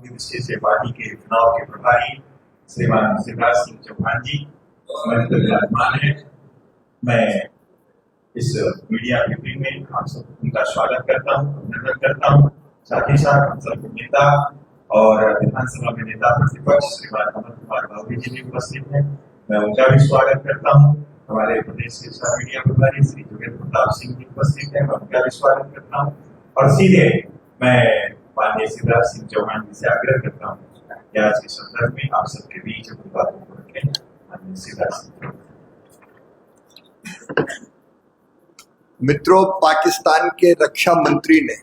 विशेष से पार्टी के चुनाव के प्रभारी श्रीमान शिवराज सिंह चौहान जी मंच पर विराजमान है। मैं इस मीडिया ब्रीफिंग में आप सब उनका स्वागत करता हूँ, अभिनंदन करता हूँ। साथ ही साथ हम सब नेता और विधानसभा में नेता प्रतिपक्ष श्रीमान अमर कुमार बावरी जी भी उपस्थित हैं, मैं उनका भी स्वागत करता हूँ। हमारे प्रदेश के सह मीडिया प्रभारी श्री जोगेंद्र प्रताप सिंह जी उपस्थित हैं, मैं उनका भी स्वागत करता हूँ। और सीधे मैं माननीय शिवराज सिंह चौहान जी से आग्रह करता हूँ कि आज के संदर्भ में आप सबके बीच अपनी बातों को रखें। माननीय शिवराज सिंह। मित्रों, पाकिस्तान के रक्षा मंत्री ने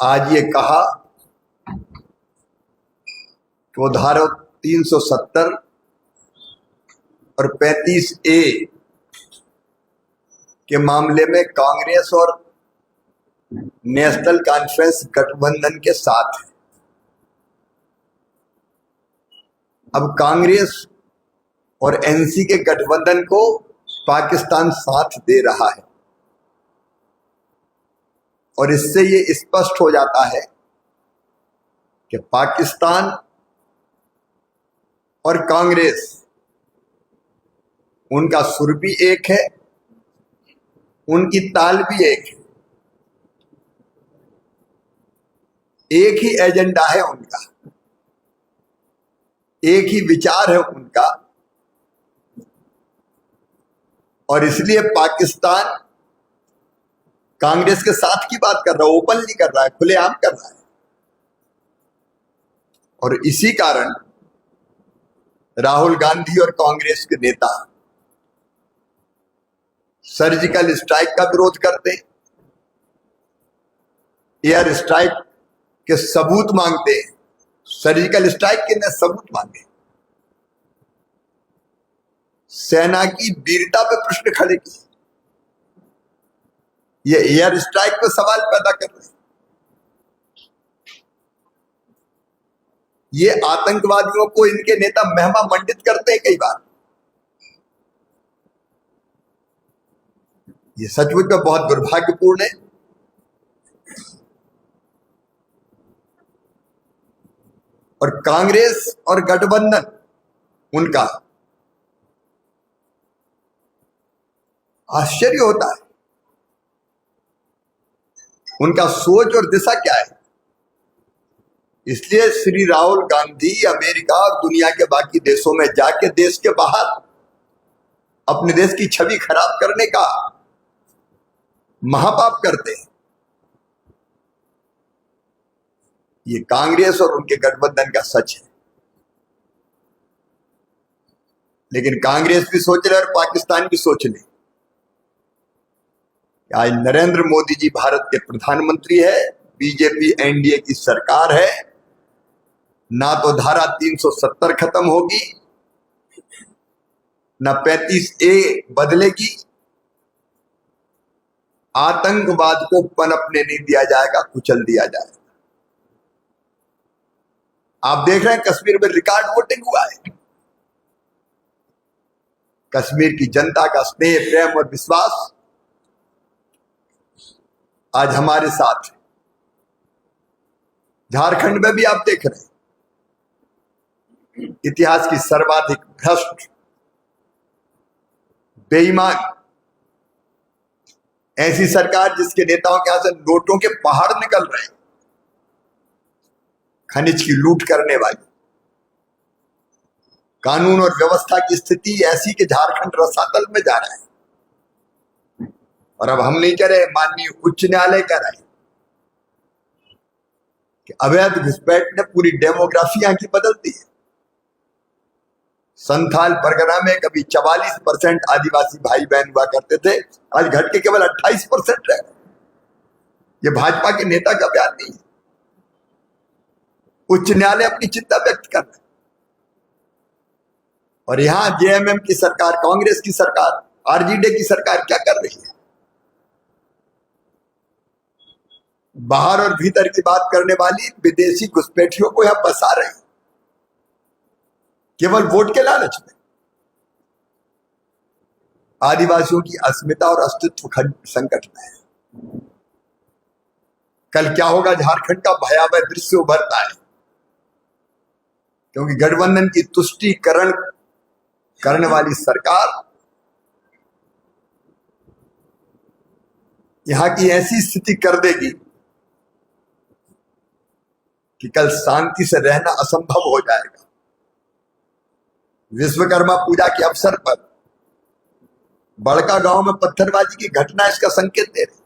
आज ये कहा कि वो धारा 370 और 35A के मामले में कांग्रेस और नेशनल कॉन्फ्रेंस गठबंधन के साथ है। अब कांग्रेस और एनसी के गठबंधन को पाकिस्तान साथ दे रहा है और इससे ये स्पष्ट हो जाता है कि पाकिस्तान और कांग्रेस, उनका सुर भी एक है, उनकी ताल भी एक है, एक ही एजेंडा है उनका, एक ही विचार है उनका। और इसलिए पाकिस्तान कांग्रेस के साथ की बात कर रहा है, ओपनली कर रहा है, खुलेआम कर रहा है। और इसी कारण राहुल गांधी और कांग्रेस के नेता सर्जिकल स्ट्राइक का विरोध करते, एयर स्ट्राइक के सबूत मांगते, सर्जिकल स्ट्राइक के न सबूत मांगे, सेना की वीरता पे प्रश्न खड़े किए, ये एयर स्ट्राइक पे सवाल पैदा कर रहे हैं। ये आतंकवादियों को इनके नेता महिमा मंडित करते हैं कई बार। ये सचमुच में बहुत दुर्भाग्यपूर्ण है। और कांग्रेस और गठबंधन उनका आश्चर्य होता है, उनका सोच और दिशा क्या है। इसलिए श्री राहुल गांधी अमेरिका और दुनिया के बाकी देशों में जाके देश के बाहर अपने देश की छवि खराब करने का महापाप करते हैं। ये कांग्रेस और उनके गठबंधन का सच है। लेकिन कांग्रेस भी सोच रहे और पाकिस्तान भी सोच ले। आज नरेंद्र मोदी जी भारत के प्रधानमंत्री है, बीजेपी एनडीए की सरकार है, ना तो धारा 370 खत्म होगी, ना 35A बदलेगी। आतंकवाद को पनपने नहीं दिया जाएगा, कुचल दिया जाएगा। आप देख रहे हैं कश्मीर में रिकॉर्ड वोटिंग हुआ है। कश्मीर की जनता का स्नेह, प्रेम और विश्वास आज हमारे साथ है। झारखंड में भी आप देख रहे हैं इतिहास की सर्वाधिक भ्रष्ट, बेईमान ऐसी सरकार जिसके नेताओं के यहां से नोटों के पहाड़ निकल रहे हैं, खनिज की लूट करने वाली, कानून और व्यवस्था की स्थिति ऐसी कि झारखंड रसातल में जा रहा है। और अब हम नहीं कह रहे, माननीय उच्च न्यायालय कह रहा है कि अवैध घुसपैठ ने पूरी डेमोग्राफी यहां की बदल दी है। संथाल परगना में कभी 44% आदिवासी भाई बहन हुआ करते थे, आज घट के केवल 28% रह गए। ये भाजपा के नेता का बयान नहीं है, उच्च न्यायालय अपनी चिंता व्यक्त कर रहा है। और यहां जेएमएम की सरकार, कांग्रेस की सरकार, आरजेडी की सरकार क्या कर रही है? बाहर और भीतर की बात करने वाली विदेशी घुसपैठियों को यहां बसा रहे हैं, केवल वोट के लालच में। आदिवासियों की अस्मिता और अस्तित्व संकट में है। कल क्या होगा झारखंड का भयावह दृश्य उभरता है, क्योंकि गठबंधन की तुष्टीकरण करने वाली सरकार यहां की ऐसी स्थिति कर देगी कि कल शांति से रहना असंभव हो जाएगा। विश्वकर्मा पूजा के अवसर पर बड़का गांव में पत्थरबाजी की घटना इसका संकेत दे रही।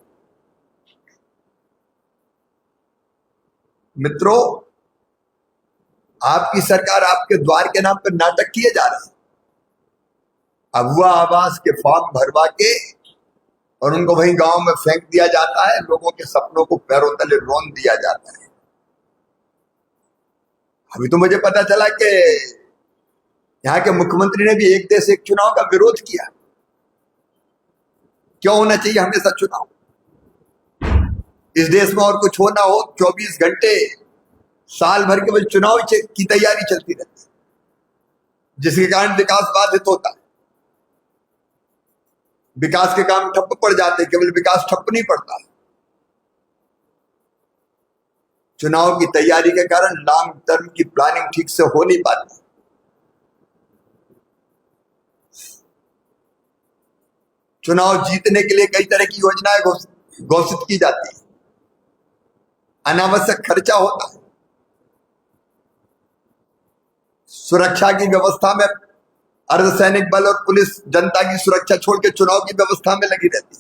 मित्रों, आपकी सरकार आपके द्वार के नाम पर नाटक किए जा रहे हैं। अगुआ आवास के फॉर्म भरवा के और उनको वहीं गांव में फेंक दिया जाता है, लोगों के सपनों को पैरों तले रौंद दिया जाता है। अभी तो मुझे पता चला कि यहाँ के मुख्यमंत्री ने भी एक देश एक चुनाव का विरोध किया। क्यों होना चाहिए हमेशा चुनाव? इस देश में और कुछ होना हो, 24 घंटे साल भर केवल चुनाव की तैयारी चलती रहती है, जिसके कारण विकास बाधित होता है। विकास के काम ठप्प पड़ जाते, केवल विकास ठप्प नहीं पड़ता। चुनाव की तैयारी के कारण लॉन्ग टर्म की प्लानिंग ठीक से हो नहीं पाती। चुनाव जीतने के लिए कई तरह की योजनाएं घोषित की जाती है, अनावश्यक खर्चा होता है। सुरक्षा की व्यवस्था में अर्धसैनिक बल और पुलिस जनता की सुरक्षा छोड़ के चुनाव की व्यवस्था में लगी रहती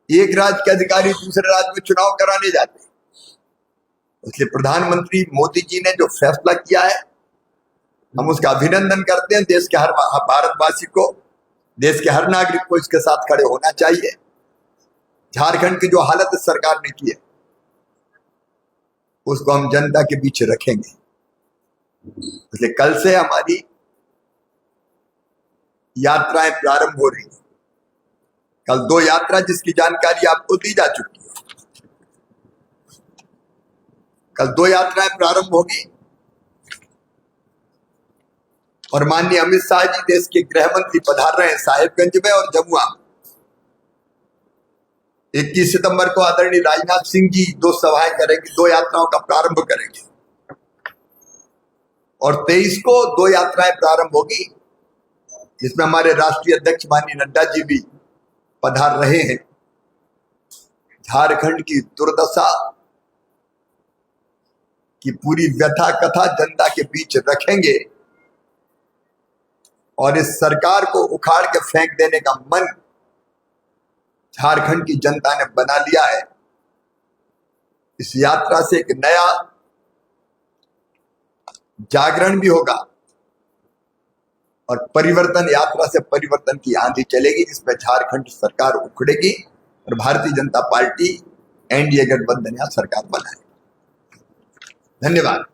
है। एक राज्य के अधिकारी दूसरे राज्य में चुनाव कराने जाते हैं। इसलिए प्रधानमंत्री मोदी जी ने जो फैसला किया है, हम उसका अभिनंदन करते हैं। देश के हर भारतवासी को, देश के हर नागरिक को इसके साथ खड़े होना चाहिए। झारखंड की जो हालत इस सरकार ने की है, उसको हम जनता के बीच रखेंगे। इसलिए कल से हमारी यात्राएं प्रारंभ हो रही हैं। कल 2 यात्रा जिसकी जानकारी आपको दी जा चुकी है। कल 2 यात्राएं प्रारंभ होगी और माननीय अमित शाह जी, देश के गृह मंत्री, पधार रहे हैं साहिबगंज में और जमुआ। 21 सितंबर को आदरणीय राजनाथ सिंह जी 2 सभाएं करेंगे, 2 यात्राओं का प्रारंभ करेंगे। और 23 को 2 यात्राएं प्रारंभ होगी, जिसमें हमारे राष्ट्रीय अध्यक्ष माननीय नड्डा जी भी पधार रहे हैं। झारखंड की दुर्दशा की पूरी व्यथा कथा जनता के बीच रखेंगे और इस सरकार को उखाड़ के फेंक देने का मन झारखंड की जनता ने बना लिया है। इस यात्रा से एक नया जागरण भी होगा और परिवर्तन यात्रा से परिवर्तन की आंधी चलेगी, जिसमें झारखंड सरकार उखड़ेगी और भारतीय जनता पार्टी एनडीए गठबंधन यहां सरकार बनाएगी। धन्यवाद।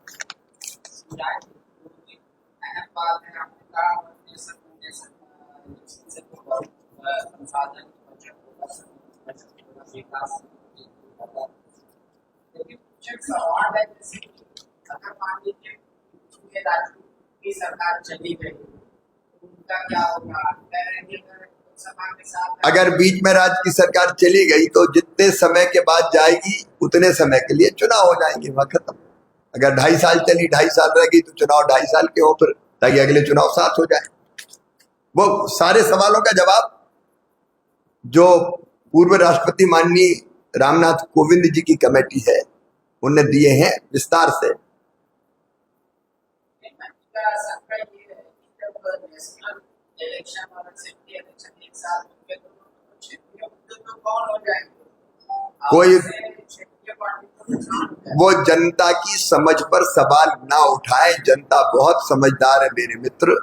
सरकार चली गई, उनका क्या होगा? अगर बीच में राज्य की सरकार चली गई तो जितने समय के बाद जाएगी उतने समय के लिए चुनाव हो जाएंगे, वह खत्म। अगर 2.5 साल चली, 2.5 साल रहेगी तो चुनाव 2.5 साल के हो, फिर ताकि अगले चुनाव 7 हो जाए। वो सारे सवालों का जवाब जो पूर्व राष्ट्रपति माननीय रामनाथ कोविंद जी की कमेटी है उनने दिए हैं विस्तार से। कोई वो जनता की समझ पर सवाल ना उठाए। जनता बहुत समझदार है मेरे मित्र।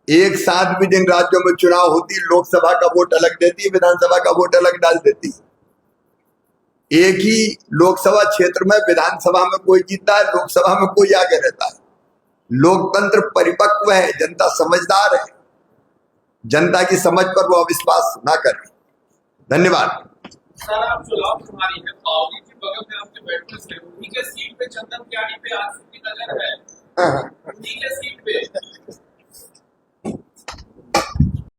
एक साथ भी जिन राज्यों में चुनाव होती, लोकसभा का वोट अलग देती, विधानसभा का वोट अलग डाल देती। एक ही लोकसभा क्षेत्र में विधानसभा में कोई जीतता है, लोकसभा में कोई आगे रहता है। लोकतंत्र परिपक्व है, जनता समझदार है। जनता की समझ पर वो अविश्वास ना करे। धन्यवाद। सर, आप चुनाव तुम्हारी है, पाओगी के बगल में आपके बैठने से उन्हीं के सीट पे चंदन क्यारी पे आज की नजर है। उन्हीं के सीट पे